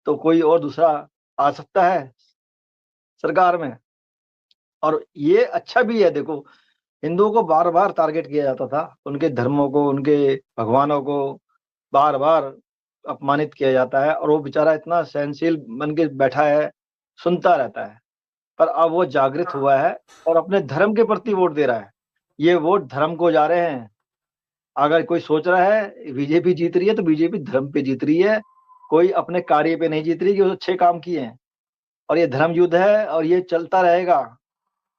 तो कोई और दूसरा आ सकता है सरकार में। और ये अच्छा भी है, देखो हिंदुओं को बार बार टारगेट किया जाता था, उनके धर्मों को, उनके भगवानों को बार बार अपमानित किया जाता है, और वो बेचारा इतना सहनशील बन के बैठा है, सुनता रहता है। पर अब वो जागृत हुआ है और अपने धर्म के प्रति वोट दे रहा है। ये वोट धर्म को जा रहे हैं। अगर कोई सोच रहा है बीजेपी जीत रही है तो बीजेपी धर्म पे जीत रही है, कोई अपने कार्य पे नहीं जीत रही कि वो अच्छे काम किए हैं। और ये धर्म युद्ध है और ये चलता रहेगा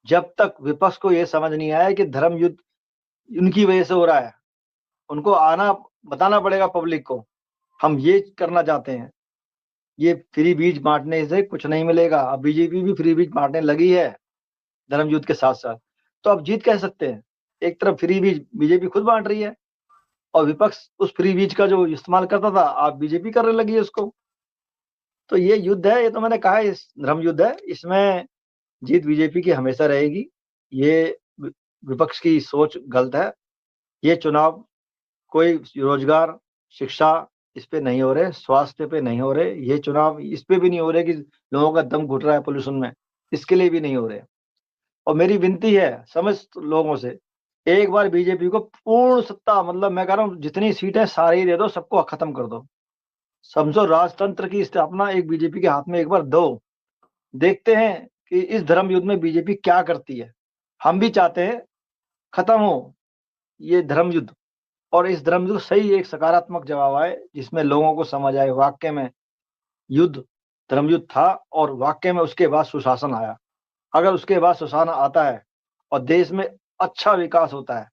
जब तक विपक्ष को ये समझ नहीं आया कि धर्म युद्ध उनकी वजह से हो रहा है। उनको आना बताना पड़ेगा पब्लिक को, हम ये करना चाहते हैं। ये फ्री बीज बांटने से कुछ नहीं मिलेगा। अब बीजेपी भी फ्री बीज बांटने लगी है धर्म युद्ध के साथ साथ, तो अब जीत कह सकते हैं। एक तरफ फ्री बीज बीजेपी खुद बांट रही है और विपक्ष उस फ्री बीज का जो इस्तेमाल करता था आप बीजेपी करने लगी है उसको। तो ये युद्ध है, ये तो मैंने कहा है, इस धर्म युद्ध है, इसमें जीत बीजेपी की हमेशा रहेगी। ये विपक्ष की सोच गलत है। ये चुनाव कोई रोजगार, शिक्षा इस पे नहीं हो रहे, स्वास्थ्य पे नहीं हो रहे, ये चुनाव इस पे भी नहीं हो रहे कि लोगों का दम घुट रहा है पोल्यूशन में, इसके लिए भी नहीं हो रहे। और मेरी विनती है समस्त लोगों से, एक बार बीजेपी को पूर्ण सत्ता, मतलब मैं कह रहा हूँ जितनी सीटें सारी दे दो, सबको खत्म कर दो। समझो राजतंत्र की स्थापना एक बीजेपी के हाथ में एक बार दो। देखते हैं कि इस धर्म युद्ध में बीजेपी क्या करती है। हम भी चाहते हैं खत्म हो ये धर्म युद्ध, और इस धर्म युद्ध सही एक सकारात्मक जवाब आए जिसमें लोगों को समझ आए वाक्य में युद्ध धर्म युद्ध था और वाक्य में उसके बाद सुशासन आया। अगर उसके बाद सुशासन आता है और देश में अच्छा विकास होता है,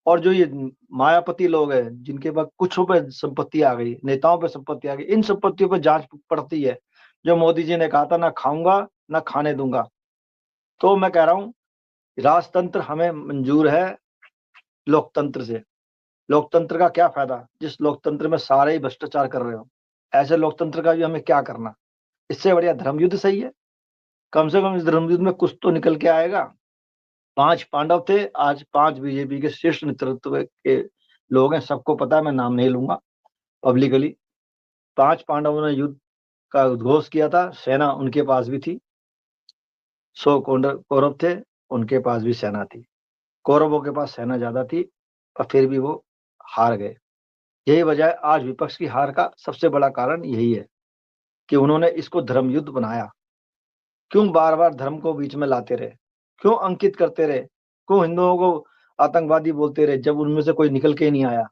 और जो ये मायापति लोग हैं जिनके पास कुछ पे संपत्ति आ गई, नेताओं पे संपत्ति आ गई, इन संपत्तियों पर जांच पड़ती है। जो मोदी जी ने कहा था ना खाऊंगा ना खाने दूंगा। तो मैं कह रहा हूँ राजतंत्र हमें मंजूर है लोकतंत्र से। लोकतंत्र का क्या फायदा जिस लोकतंत्र में सारे ही भ्रष्टाचार कर रहे हो। ऐसे लोकतंत्र का भी हमें क्या करना। इससे बढ़िया धर्म युद्ध सही है। कम से कम इस धर्म युद्ध में कुछ तो निकल के आएगा। 5 पांडव थे, आज 5 बीजेपी के शीर्ष नेतृत्व के लोग हैं, सबको पता है, मैं नाम नहीं लूंगा पब्लिकली। 5 पांडवों ने युद्ध का उद्घोष किया था, सेना उनके पास भी थी। 100 कौरव थे, उनके पास भी सेना थी। कौरवों के पास सेना ज्यादा थी और फिर भी वो हार गए। यही वजह है आज विपक्ष की हार का सबसे बड़ा कारण यही है कि उन्होंने इसको धर्म युद्ध बनाया। क्यों बार बार धर्म को बीच में लाते रहे, क्यों अंकित करते रहे, क्यों हिंदुओं को आतंकवादी बोलते रहे जब उनमें से कोई निकल के ही नहीं आया।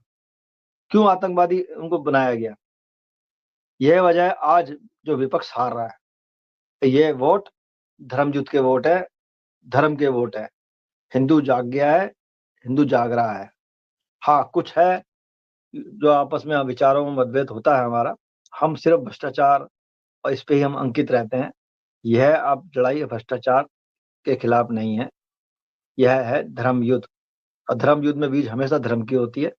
क्यों आतंकवादी उनको बनाया गया। यह वजह है आज जो विपक्ष हार रहा है। ये वोट धर्म युद्ध के वोट है, धर्म के वोट है। हिंदू जाग गया है, हिंदू जाग रहा है। हाँ कुछ है जो आपस में विचारों में मतभेद होता है हमारा, हम सिर्फ भ्रष्टाचार और इस पे ही हम अंकित रहते हैं। यह आप लड़ाई भ्रष्टाचार के खिलाफ नहीं है, यह है धर्म युद्ध। और धर्म युद्ध में बीज हमेशा धर्म की होती है।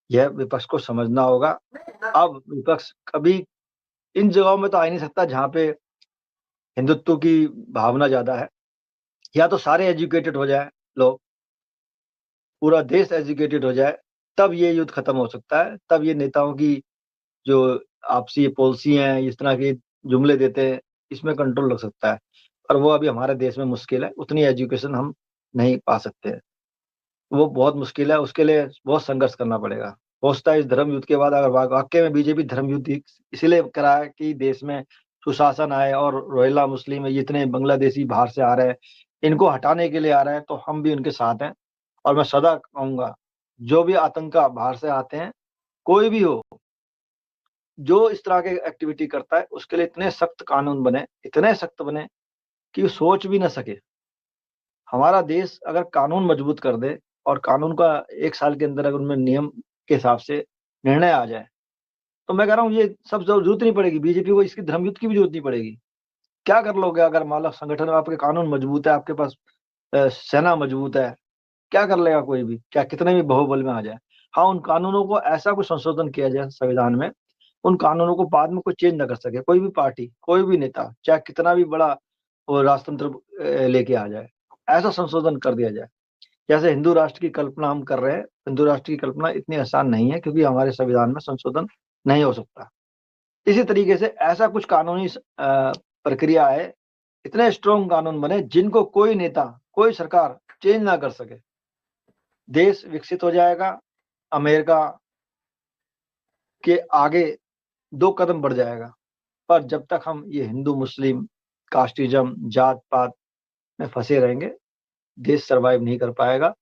यह विपक्ष को समझना होगा। अब विपक्ष कभी इन जगहों में तो आ ही नहीं सकता जहां पे हिंदुत्व की भावना ज्यादा है। या तो सारे एजुकेटेड हो जाए लोग, पूरा देश एजुकेटेड हो जाए, तब ये युद्ध खत्म हो सकता है। तब ये नेताओं की जो आपसी पॉलिसी हैं, इस तरह के जुमले देते हैं, इसमें कंट्रोल लग सकता है। पर वो अभी हमारे देश में मुश्किल है, उतनी एजुकेशन हम नहीं पा सकते हैं। वो बहुत मुश्किल है, उसके लिए बहुत संघर्ष करना पड़ेगा। हो सकता है इस धर्म युद्ध के बाद अगर वाकई में बीजेपी धर्म युद्ध इसलिए करा है कि देश में सुशासन आए, और रोहिंग्या मुस्लिम ये इतने बांग्लादेशी बाहर से आ रहे हैं, इनको हटाने के लिए आ रहे हैं, तो हम भी उनके साथ हैं। और मैं सदा कहूंगा जो भी आतंक बाहर से आते हैं, कोई भी हो जो इस तरह के एक्टिविटी करता है, उसके लिए इतने सख्त कानून बने, इतने सख्त बने कि वो सोच भी ना सके। हमारा देश अगर कानून मजबूत कर दे और कानून का 1 साल के अंदर अगर उनमें नियम के हिसाब से निर्णय आ जाए, तो मैं कह रहा हूँ ये सब जरूरत नहीं पड़ेगी बीजेपी को, इसकी धर्म युद्ध की भी जरूरत नहीं पड़ेगी। क्या कर लोगे अगर मान लो संगठन में आपके कानून मजबूत है, आपके पास सेना मजबूत है, क्या कर लेगा कोई भी, क्या कितने भी बहुबल में आ जाए। हाँ उन कानूनों को ऐसा कुछ संशोधन किया जाए संविधान में, उन कानूनों को बाद में कोई चेंज ना कर सके कोई भी पार्टी, कोई भी नेता, चाहे कितना भी बड़ा वो राजतंत्र लेके आ जाए, ऐसा संशोधन कर दिया जाए। जैसे हिंदू राष्ट्र की कल्पना हम कर रहे हैं, हिंदू राष्ट्र की कल्पना इतनी आसान नहीं है क्योंकि हमारे संविधान में संशोधन नहीं हो सकता। इसी तरीके से ऐसा कुछ कानूनी प्रक्रिया है, इतने स्ट्रॉन्ग कानून बने जिनको कोई नेता, कोई सरकार चेंज ना कर सके। देश विकसित हो जाएगा, अमेरिका के आगे 2 कदम बढ़ जाएगा। पर जब तक हम ये हिंदू मुस्लिम कास्टिज्म जात पात में फंसे रहेंगे, देश सरवाइव नहीं कर पाएगा।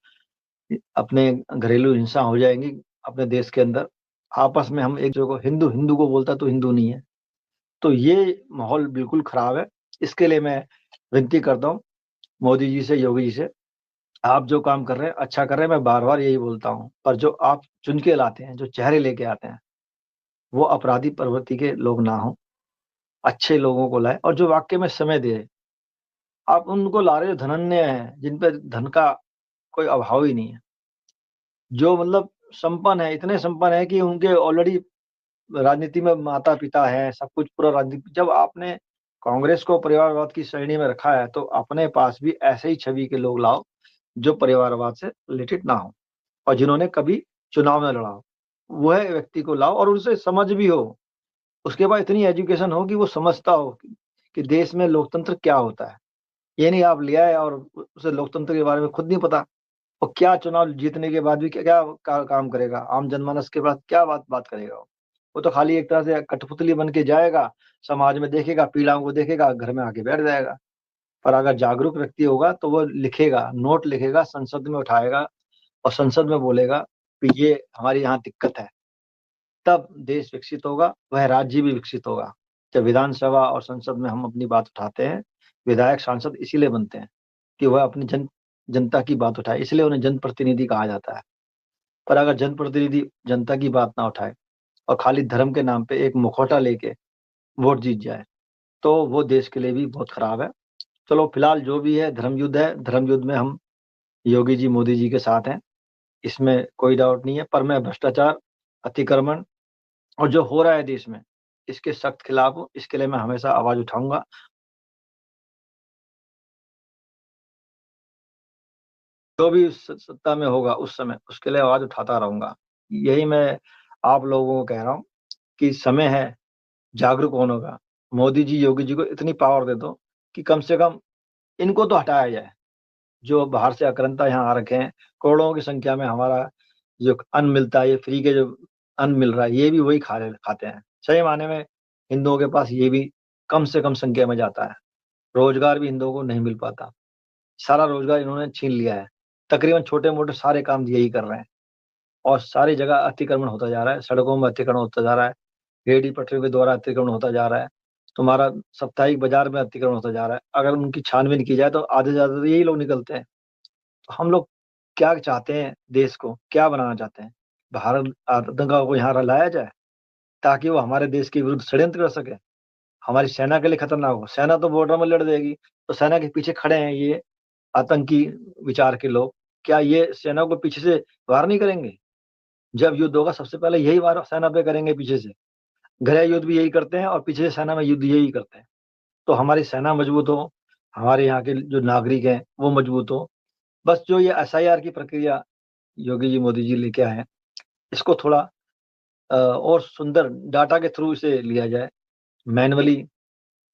अपने घरेलू हिंसा हो जाएंगी अपने देश के अंदर, आपस में हम एक दूसरे को हिंदू हिंदू को बोलता तो हिंदू नहीं है। तो ये माहौल बिल्कुल खराब है। इसके लिए मैं विनती करता हूँ मोदी जी से, योगी जी से, आप जो काम कर रहे हैं अच्छा कर रहे हैं, मैं बार बार यही बोलता हूँ, पर जो आप चुन के लाते हैं, जो चेहरे लेके आते हैं, वो अपराधी प्रवृत्ति के लोग ना हो, अच्छे लोगों को लाए और जो वाकई में समय दे। आप उनको ला रहे हो धनन्य हैं, जिन पे धन का कोई अभाव ही नहीं है, जो मतलब संपन्न है, इतने संपन्न है कि उनके ऑलरेडी राजनीति में माता पिता है, सब कुछ पूरा राजनीति। जब आपने कांग्रेस को परिवारवाद की श्रेणी में रखा है, तो अपने पास भी ऐसे ही छवि के लोग लाओ जो परिवारवाद से रिलेटेड ना हो और जिन्होंने कभी चुनाव में लड़ा हो, वह व्यक्ति को लाओ और उनसे समझ भी हो, उसके बाद इतनी एजुकेशन हो कि वो समझता हो कि देश में लोकतंत्र क्या होता है। ये नहीं आप ले आए और उसे लोकतंत्र के बारे में खुद नहीं पता, और क्या चुनाव जीतने के बाद भी क्या क्या काम करेगा, आम जनमानस के पास क्या बात करेगा। वो तो खाली एक तरह से कठपुतली बन के जाएगा, समाज में देखेगा, पीड़ाओं को देखेगा, घर में आके बैठ जाएगा। पर अगर जागरूक व्यक्ति होगा तो वो लिखेगा, नोट लिखेगा, संसद में उठाएगा और संसद में बोलेगा कि ये हमारी यहाँ दिक्कत है। तब देश विकसित होगा, वह राज्य भी विकसित होगा। जब विधानसभा और संसद में हम अपनी बात उठाते हैं, विधायक सांसद इसीलिए बनते हैं कि वह अपनी जनता की बात उठाए, इसलिए उन्हें जनप्रतिनिधि कहा जाता है। पर अगर जनप्रतिनिधि जनता की बात ना उठाए और खाली धर्म के नाम पे एक मुखौटा लेके वोट जीत जाए, तो वो देश के लिए भी बहुत खराब है। चलो फिलहाल जो भी है धर्म युद्ध है, धर्म युद्ध में हम योगी जी मोदी जी के साथ हैं, इसमें कोई डाउट नहीं है। पर मैं भ्रष्टाचार, अतिक्रमण और जो हो रहा है देश में, इसके सख्त खिलाफ हूँ। इसके लिए मैं हमेशा आवाज उठाऊंगा। जो भी उस सत्ता में होगा उस समय उसके लिए आवाज उठाता रहूंगा। यही मैं आप लोगों को कह रहा हूँ कि समय है जागरूक होने का। मोदी जी योगी जी को इतनी पावर दे दो कि कम से कम इनको तो हटाया जाए। जो बाहर से आक्रांता यहाँ आ रखे हैं, करोड़ों की संख्या में हमारा जो अन्न मिलता है, ये फ्री के जो अन्न मिल रहा है, ये भी वही खाते हैं। सही माने में हिंदुओं के पास ये भी कम से कम संख्या में जाता है। रोजगार भी हिंदुओं को नहीं मिल पाता, सारा रोजगार इन्होंने छीन लिया है। तकरीबन छोटे मोटे सारे काम यही कर रहे हैं और सारी जगह अतिक्रमण होता जा रहा है, सड़कों में अतिक्रमण होता जा रहा है, रेहड़ी पटरियों के द्वारा अतिक्रमण होता जा रहा है, तुम्हारा साप्ताहिक बाजार में अतिक्रमण होता जा रहा है। अगर उनकी छानबीन की जाए तो आधे से ज्यादा तो यही लोग निकलते हैं। तो हम लोग क्या चाहते हैं, देश को क्या बनाना चाहते हैं? भारत आतंकवाद को यहाँ लाया जाए ताकि वो हमारे देश के विरुद्ध षड्यंत्र कर सके, हमारी सेना के लिए खतरनाक हो। सेना तो बॉर्डर में लड़ देगी, तो सेना के पीछे खड़े हैं ये आतंकी विचार के लोग, क्या ये सेना को पीछे से वार नहीं करेंगे? जब युद्ध होगा सबसे पहले यही वार सेना पे करेंगे पीछे से। गृह युद्ध भी यही करते हैं और पीछे से सेना में युद्ध यही करते हैं। तो हमारी सेना मजबूत हो, हमारे यहाँ के जो नागरिक हैं वो मजबूत हो। बस जो ये एसआईआर की प्रक्रिया योगी जी मोदी जी लेके आए हैं, इसको थोड़ा और सुंदर डाटा के थ्रू इसे लिया जाए, मैनुअली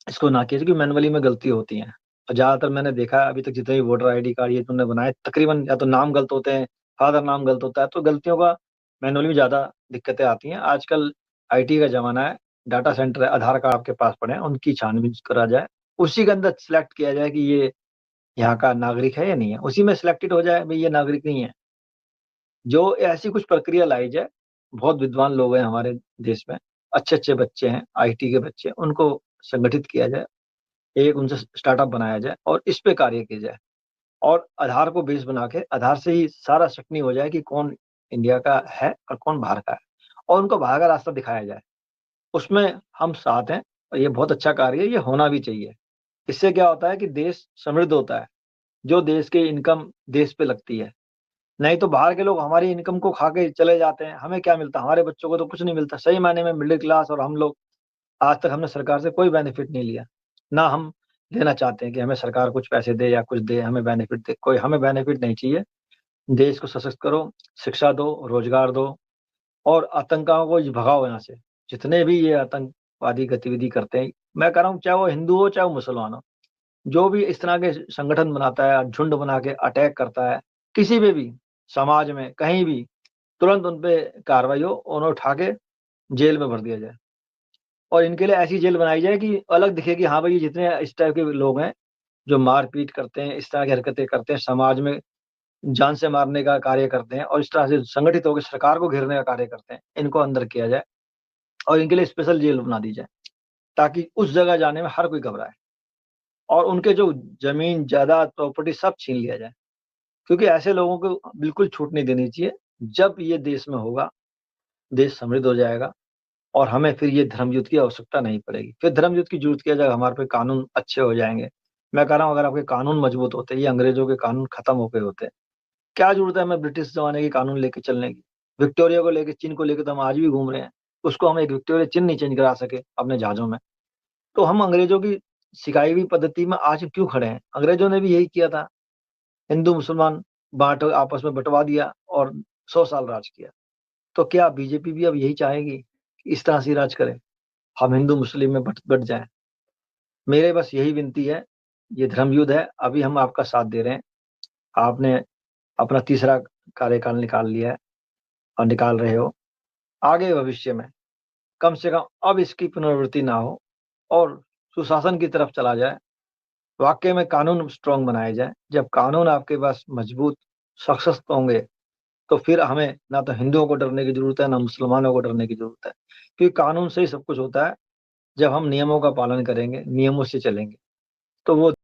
इसको ना किया, क्योंकि मैनुअली में गलती होती है। और ज्यादातर मैंने देखा है अभी तक जितने भी वोटर आईडी कार्ड ये तुमने बनाए, तकरीबन या तो नाम गलत होते हैं, फादर नाम गलत होता है, तो गलतियों का मैनुअली में ज्यादा दिक्कतें आती हैं। आजकल आईटी का जमाना है, डाटा सेंटर है, आधार कार्ड आपके पास पड़े हैं, उनकी छानबीन करा जाए, उसी के अंदर सिलेक्ट किया जाए कि ये यहाँ का नागरिक है या नहीं है, उसी में सिलेक्टेड हो जाए भाई ये नागरिक नहीं है। जो ऐसी कुछ प्रक्रिया लाई जाए, बहुत विद्वान लोग हैं हमारे देश में, अच्छे अच्छे बच्चे हैं, आईटी के बच्चे, उनको संगठित किया जाए, एक उनसे स्टार्टअप बनाया जाए और इस पे कार्य किया जाए। और आधार को बेस बना के आधार से ही सारा सकनी हो जाए कि कौन इंडिया का है और कौन बाहर का है, और उनको बाहर का रास्ता दिखाया जाए। उसमें हम साथ हैं और ये बहुत अच्छा कार्य है, ये होना भी चाहिए। इससे क्या होता है कि देश समृद्ध होता है, जो देश की इनकम देश पे लगती है। नहीं तो बाहर के लोग हमारी इनकम को खा के चले जाते हैं, हमें क्या मिलता है? हमारे बच्चों को तो कुछ नहीं मिलता। सही मायने में मिडिल क्लास और हम लोग, आज तक हमने सरकार से कोई बेनिफिट नहीं लिया, ना हम लेना चाहते हैं कि हमें सरकार कुछ पैसे दे या कुछ दे, हमें बेनिफिट दे। कोई हमें बेनिफिट नहीं चाहिए। देश को सशक्त करो, शिक्षा दो, रोजगार दो और आतंकों को भगाओ यहाँ से। जितने भी ये आतंक आतंकवादी गतिविधि करते हैं। मैं कह रहा हूँ चाहे वो हिंदू हो चाहे वो मुसलमान हो, जो भी इस तरह के संगठन बनाता है, झुंड बना के अटैक करता है किसी पे भी, समाज में कहीं भी, तुरंत उन पे कार्रवाई हो, उन्हें उठा के जेल में भर दिया जाए। और इनके लिए ऐसी जेल बनाई जाए कि अलग दिखे कि हाँ भाई, ये जितने इस टाइप के लोग हैं जो मारपीट करते हैं, इस तरह की हरकतें करते हैं, समाज में जान से मारने का कार्य करते हैं और इस तरह से संगठित होकर सरकार को घेरने का कार्य करते हैं, इनको अंदर किया जाए और इनके लिए स्पेशल जेल बना दी जाए, ताकि उस जगह जाने में हर कोई घबराए और उनके जो जमीन जायदाद प्रॉपर्टी सब छीन लिया जाए, क्योंकि ऐसे लोगों को बिल्कुल छूट नहीं देनी चाहिए। जब ये देश में होगा, देश समृद्ध हो जाएगा और हमें फिर ये धर्म युद्ध की आवश्यकता नहीं पड़ेगी। फिर धर्म युद्ध की जरूरत क्या, जब हमारे पे कानून अच्छे हो जाएंगे। मैं कह रहा हूँ, अगर आपके कानून मजबूत होते, ये अंग्रेजों के कानून खत्म हो गए होते, क्या जरूरत है हमें ब्रिटिश जमाने के कानून लेके चलने की। विक्टोरिया को लेके, चिन्ह को लेके तो हम आज भी घूम रहे हैं, उसको हम एक विक्टोरिया चिन्ह नहीं चेंज करा सके अपने जहाजों में। तो हम अंग्रेजों की सिखाई हुई पद्धति में आज क्यों खड़े हैं? अंग्रेजों ने भी यही किया था, हिंदू मुसलमान बांट आपस में बंटवा दिया और 100 साल राज किया। तो क्या बीजेपी भी अब यही चाहेगी कि इस तरह से राज करे, हम हिंदू मुस्लिम में बट जाएं? मेरे बस यही विनती है, ये धर्म युद्ध है, अभी हम आपका साथ दे रहे हैं, आपने अपना तीसरा कार्यकाल निकाल लिया है और निकाल रहे हो। आगे भविष्य में कम से कम अब इसकी पुनरावृत्ति ना हो और सुशासन की तरफ चला जाए, वाकई में कानून स्ट्रांग बनाए जाए। जब कानून आपके पास मजबूत सशक्त होंगे, तो फिर हमें ना तो हिंदुओं को डरने की जरूरत है, ना मुसलमानों को डरने की जरूरत है, क्योंकि कानून से ही सब कुछ होता है। जब हम नियमों का पालन करेंगे, नियमों से चलेंगे, तो वो